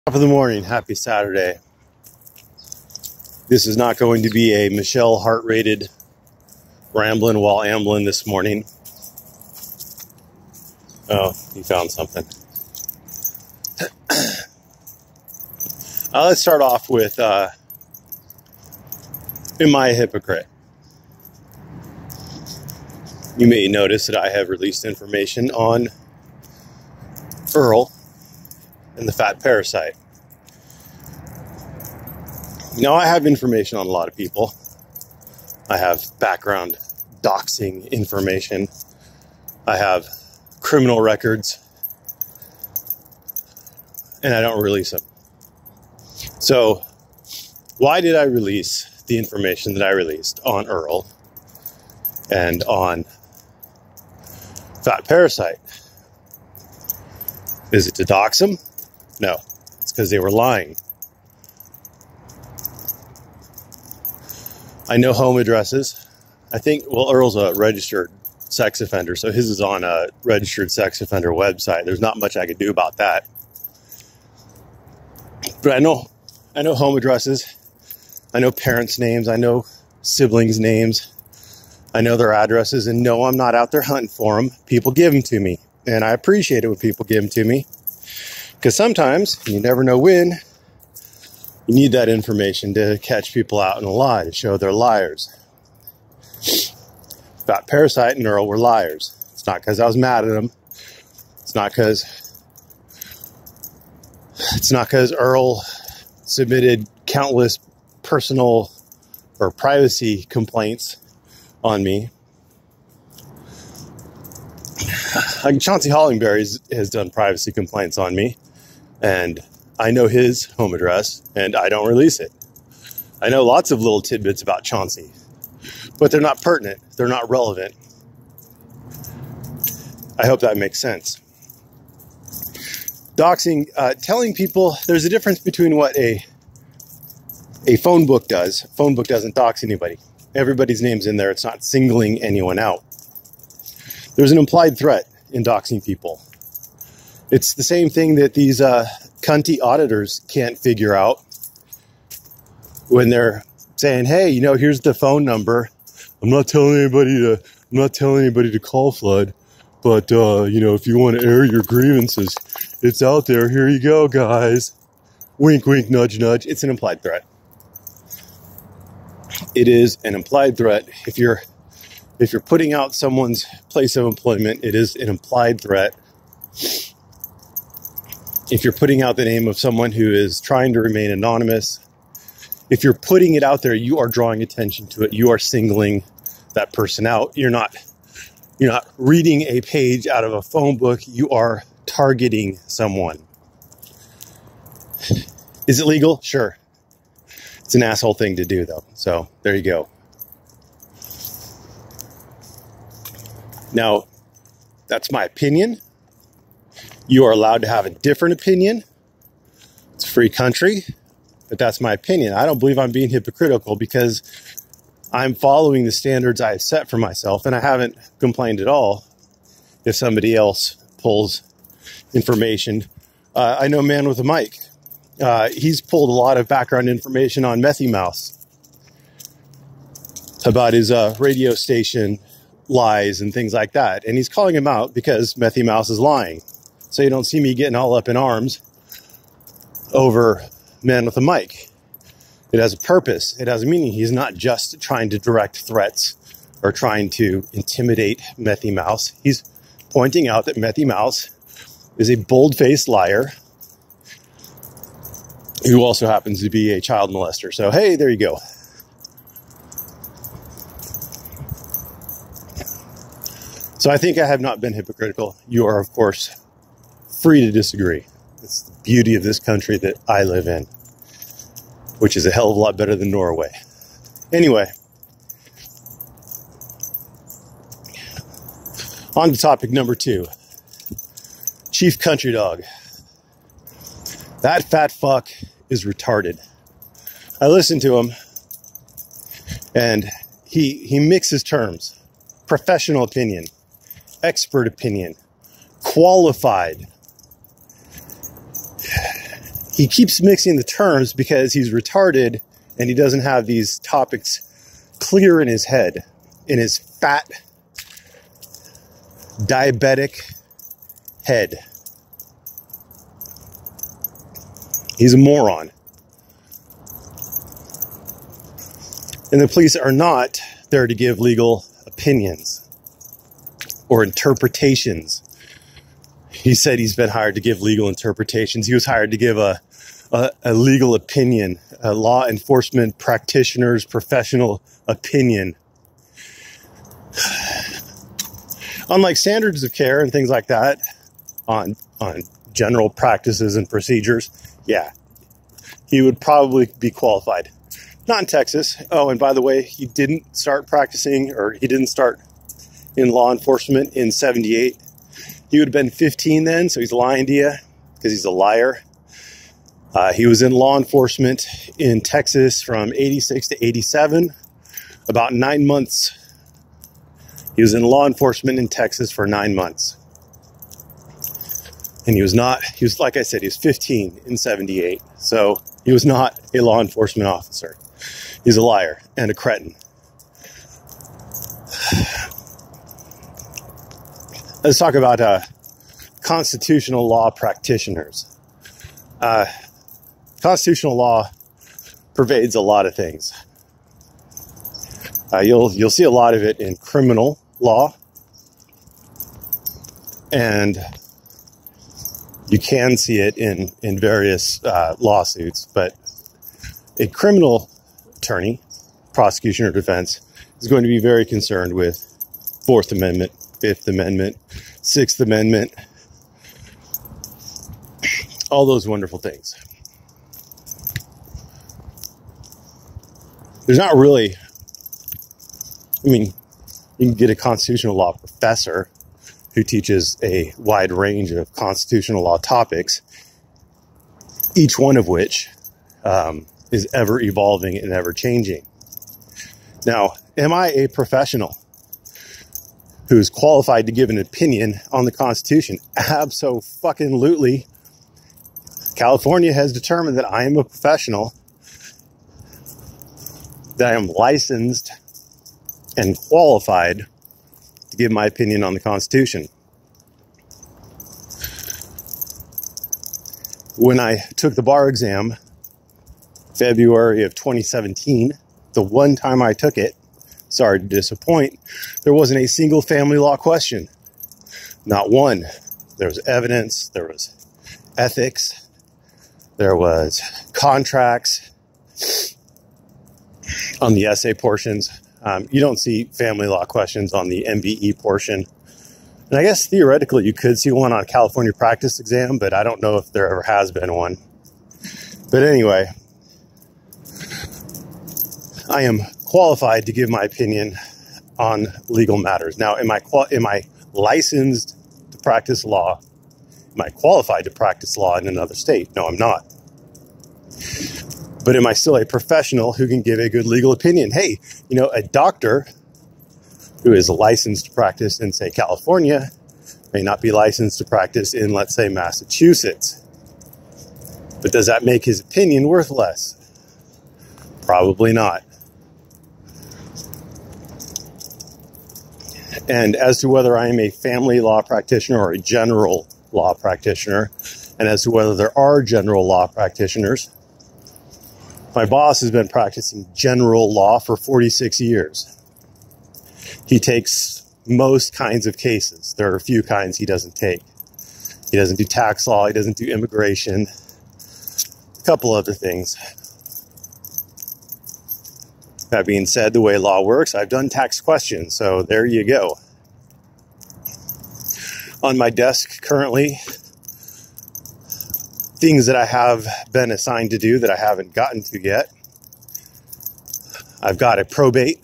Top of the morning, happy Saturday. This is not going to be a Michelle heart-rated Ramblin while Amblin this morning. Oh, you found something. Let's start off with, am I a hypocrite? You may notice that I have released information on Earl and the fat parasite. Now, I have information on a lot of people. I have background doxing information. I have criminal records. And I don't release them. So, why did I release the information that I released on Earl and on fat parasite? Is it to dox them? No, it's because they were lying. I know home addresses. I think, well, Earl's a registered sex offender, so his is on a registered sex offender website. There's not much I could do about that. But I know home addresses. I know parents' names. I know siblings' names. I know their addresses. And no, I'm not out there hunting for them. People give them to me. And I appreciate it when people give them to me. Because sometimes, you never know when, you need that information to catch people out in a lie, to show they're liars. Fat Parasite and Earl were liars. It's not because I was mad at them. It's not because Earl submitted countless personal or privacy complaints on me. Chauncey Hollingberry has done privacy complaints on me, and I know his home address, and I don't release it. I know lots of little tidbits about Chauncey, but they're not pertinent. They're not relevant. I hope that makes sense. Doxing, telling people there's a difference between what a phone book does. A phone book doesn't dox anybody. Everybody's name's in there. It's not singling anyone out. There's an implied threat in doxing people. It's the same thing that these cunty auditors can't figure out when they're saying, hey, here's the phone number. I'm not telling anybody to call Flood, but if you want to air your grievances, it's out there. Here you go, guys. Wink, wink, nudge, nudge. It's an implied threat. It is an implied threat. If you're putting out someone's place of employment, it is an implied threat. If you're putting out the name of someone who is trying to remain anonymous, if you're putting it out there, you are drawing attention to it. You are singling that person out. You're not reading a page out of a phone book. You are targeting someone. Is it legal? Sure. It's an asshole thing to do, though. So there you go. Now, that's my opinion. You are allowed to have a different opinion. It's a free country, but that's my opinion. I don't believe I'm being hypocritical because I'm following the standards I have set for myself, and I haven't complained at all if somebody else pulls information. I know a man with a mic. He's pulled a lot of background information on Methy Mouse about his radio station lies and things like that. And he's calling him out because Methy Mouse is lying. So you don't see me getting all up in arms over man with a mic. It has a purpose. It has a meaning. He's not just trying to direct threats or trying to intimidate Methy Mouse. He's pointing out that Methy Mouse is a bold-faced liar who also happens to be a child molester. So, hey, there you go. So I think I have not been hypocritical. You are, of course, free to disagree. It's the beauty of this country that I live in, which is a hell of a lot better than Norway. Anyway, on to topic number 2. Chief Country Dog. That fat fuck is retarded. I listened to him, and he mixes terms. Professional opinion, expert opinion, qualified. he keeps mixing the terms because he's retarded and he doesn't have these topics clear in his head, in his fat, diabetic head. He's a moron. And the police are not there to give legal opinions or interpretations. He said he's been hired to give legal interpretations. He was hired to give a legal opinion, a law enforcement practitioner's professional opinion. Unlike standards of care and things like that, on general practices and procedures, yeah, he would probably be qualified. Not in Texas. Oh, and by the way, he didn't start practicing, or he didn't start in law enforcement in 78. He would have been 15 then, so he's lying to you because he's a liar. He was in law enforcement in Texas from 86 to 87, about 9 months. He was in law enforcement in Texas for 9 months. And he was, like I said, he was 15 in 78. So he was not a law enforcement officer. He's a liar and a cretin. Let's talk about constitutional law practitioners. Constitutional law pervades a lot of things. You'll see a lot of it in criminal law, and you can see it in various lawsuits. But a criminal attorney, prosecution or defense, is going to be very concerned with Fourth Amendment, Fifth Amendment, Sixth Amendment, all those wonderful things. There's not really, you can get a constitutional law professor who teaches a wide range of constitutional law topics, each one of which is ever evolving and ever changing. Now, am I a professional who is qualified to give an opinion on the Constitution? Abso-fucking-lutely. California has determined that I am a professional, that I am licensed and qualified to give my opinion on the Constitution. When I took the bar exam, February of 2017, the one time I took it, sorry to disappoint, there wasn't a single family law question. Not one. There was evidence, there was ethics, there was contracts on the essay portions. You don't see family law questions on the MBE portion. And I guess theoretically you could see one on a California practice exam, but I don't know if there ever has been one. But anyway, I am qualified to give my opinion on legal matters. Now, am I licensed to practice law? Am I qualified to practice law in another state? No, I'm not. But am I still a professional who can give a good legal opinion? Hey, a doctor who is licensed to practice in, say, California may not be licensed to practice in, let's say, Massachusetts. But does that make his opinion worth less? Probably not. And as to whether I am a family law practitioner or a general law practitioner, and as to whether there are general law practitioners, my boss has been practicing general law for 46 years. He takes most kinds of cases. There are a few kinds he doesn't take. He doesn't do tax law. He doesn't do immigration. A couple other things. That being said, the way law works, I've done tax questions, so there you go. On my desk currently, things that I have been assigned to do that I haven't gotten to yet. I've got a probate.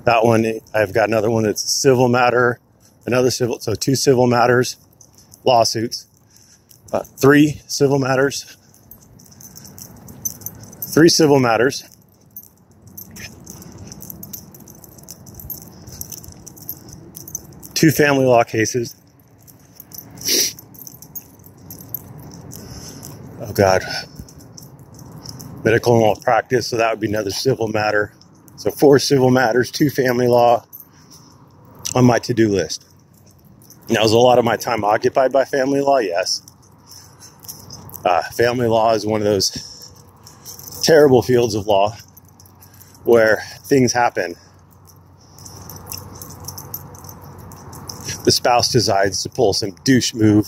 That one, I've got another one that's a civil matter, so 2 civil matters, lawsuits, 3 civil matters, 3 civil matters, 2 family law cases, oh God, medical malpractice, so that would be another civil matter. So 4 civil matters, 2 family law on my to-do list. Now, is a lot of my time occupied by family law? Yes. Family law is one of those terrible fields of law where things happen. The spouse decides to pull some douche move,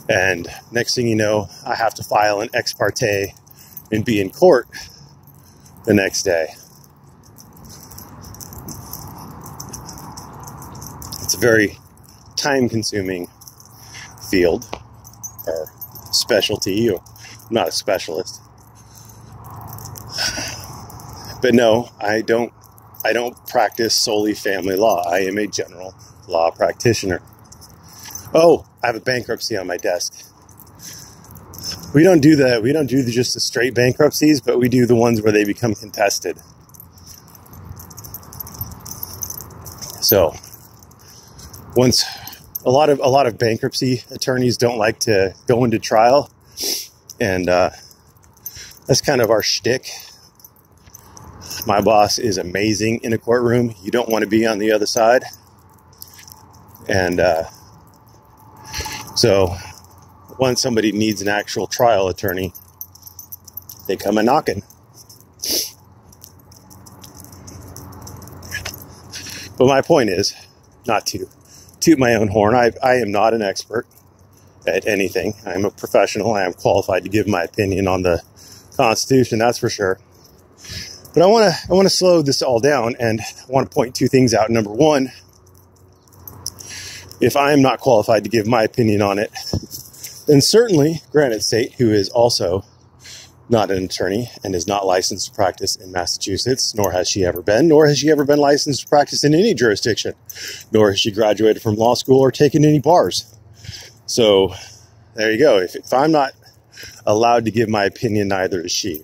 and next thing you know, I have to file an ex parte and be in court the next day. It's a very time-consuming field or specialty. I'm not a specialist, but no, I don't practice solely family law. I am a general law practitioner. Oh, I have a bankruptcy on my desk. We don't do just the straight bankruptcies, but we do the ones where they become contested. So, once a lot of bankruptcy attorneys don't like to go into trial, and that's kind of our shtick. My boss is amazing in a courtroom. You don't want to be on the other side. And so once somebody needs an actual trial attorney, they come a knocking. But my point is not to toot my own horn. I am not an expert at anything. I'm a professional. I am qualified to give my opinion on the Constitution, that's for sure. But I want to slow this all down, and I want to point 2 things out. Number 1, if I am not qualified to give my opinion on it, then certainly Granite State, who is also not an attorney and is not licensed to practice in Massachusetts, nor has she ever been licensed to practice in any jurisdiction, nor has she graduated from law school or taken any bars. So there you go. If I'm not allowed to give my opinion, neither is she.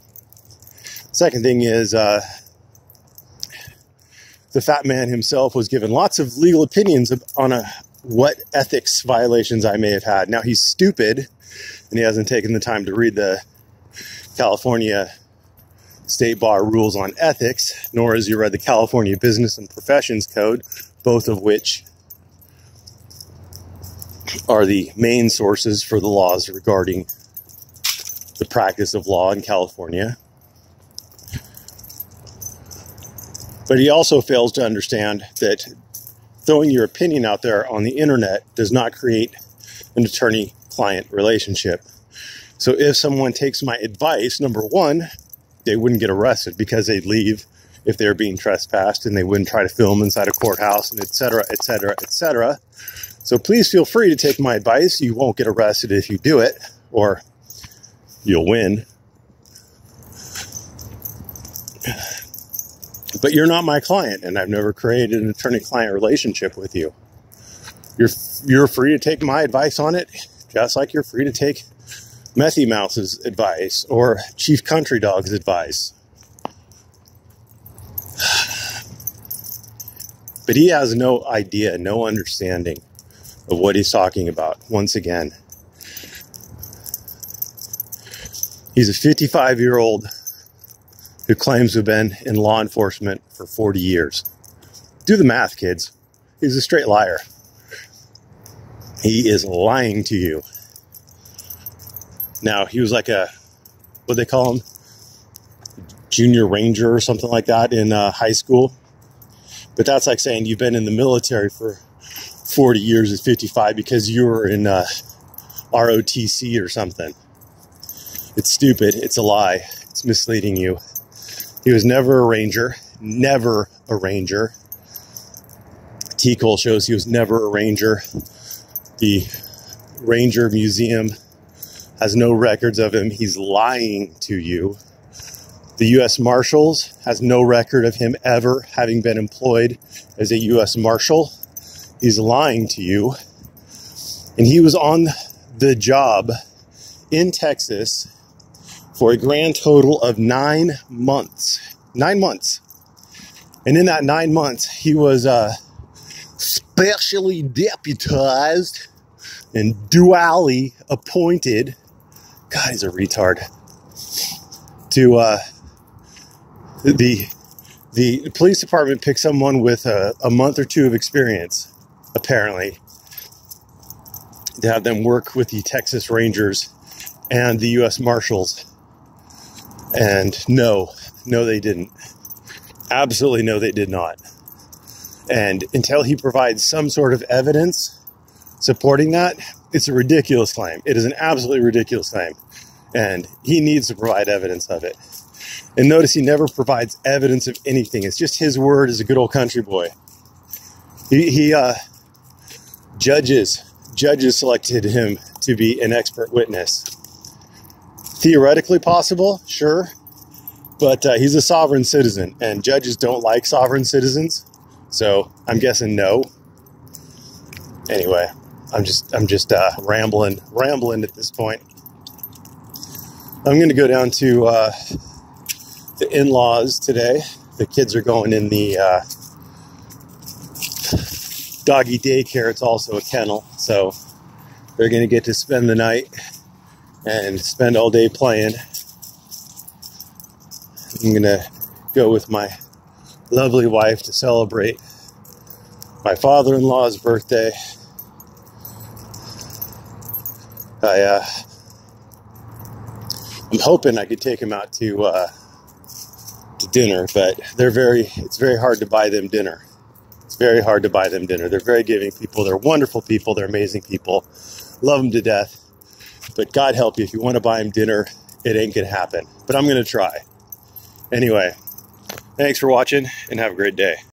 Second thing is, the fat man himself was given lots of legal opinions on what ethics violations I may have had. Now, he's stupid, and he hasn't taken the time to read the California State Bar rules on ethics, nor has he read the California Business and Professions Code, both of which are the main sources for the laws regarding the practice of law in California. But he also fails to understand that throwing your opinion out there on the internet does not create an attorney-client relationship. So if someone takes my advice, number 1, they wouldn't get arrested because they'd leave if they were being trespassed, and they wouldn't try to film inside a courthouse, and et cetera, et cetera, et cetera. So please feel free to take my advice. You won't get arrested if you do it, or you'll win. But you're not my client, and I've never created an attorney-client relationship with you. You're free to take my advice on it, just like you're free to take Methy Mouse's advice or Chief Country Dog's advice. But he has no idea, no understanding of what he's talking about. Once again, he's a 55-year-old who claims to have been in law enforcement for 40 years. Do the math, kids. He's a straight liar. He is lying to you. Now, he was like what they call him? Junior Ranger or something like that in high school. But that's like saying you've been in the military for 40 years at 55 because you were in ROTC or something. It's stupid. It's a lie. It's misleading you. He was never a ranger. Never a ranger. T-Cole shows he was never a ranger. The Ranger Museum has no records of him. He's lying to you. The U.S. Marshals has no record of him ever having been employed as a U.S. Marshal. He's lying to you. And he was on the job in Texas for a grand total of 9 months. 9 months. And in that 9 months, he was specially deputized and dually appointed God, he's a retard. To the police department picked someone with a month or two of experience, apparently, to have them work with the Texas Rangers and the U.S. Marshals. And no, they didn't. Absolutely no, they did not. And until he provides some sort of evidence supporting that, it's a ridiculous claim. It is an absolutely ridiculous claim. And he needs to provide evidence of it. And notice he never provides evidence of anything. It's just his word as a good old country boy. Judges selected him to be an expert witness. Theoretically possible, sure. But he's a sovereign citizen, and judges don't like sovereign citizens. So I'm guessing no. Anyway, I'm just rambling at this point. I'm going to go down to the in-laws today. The kids are going in the doggy daycare. It's also a kennel, so they're going to get to spend the night and spend all day playing. I'm going to go with my lovely wife to celebrate my father-in-law's birthday. I'm hoping I could take him out to dinner, but it's very hard to buy them dinner. It's very hard to buy them dinner. They're very giving people. They're wonderful people. They're amazing people. Love them to death. But God help you, if you want to buy them dinner, it ain't going to happen. But I'm going to try. Anyway, thanks for watching and have a great day.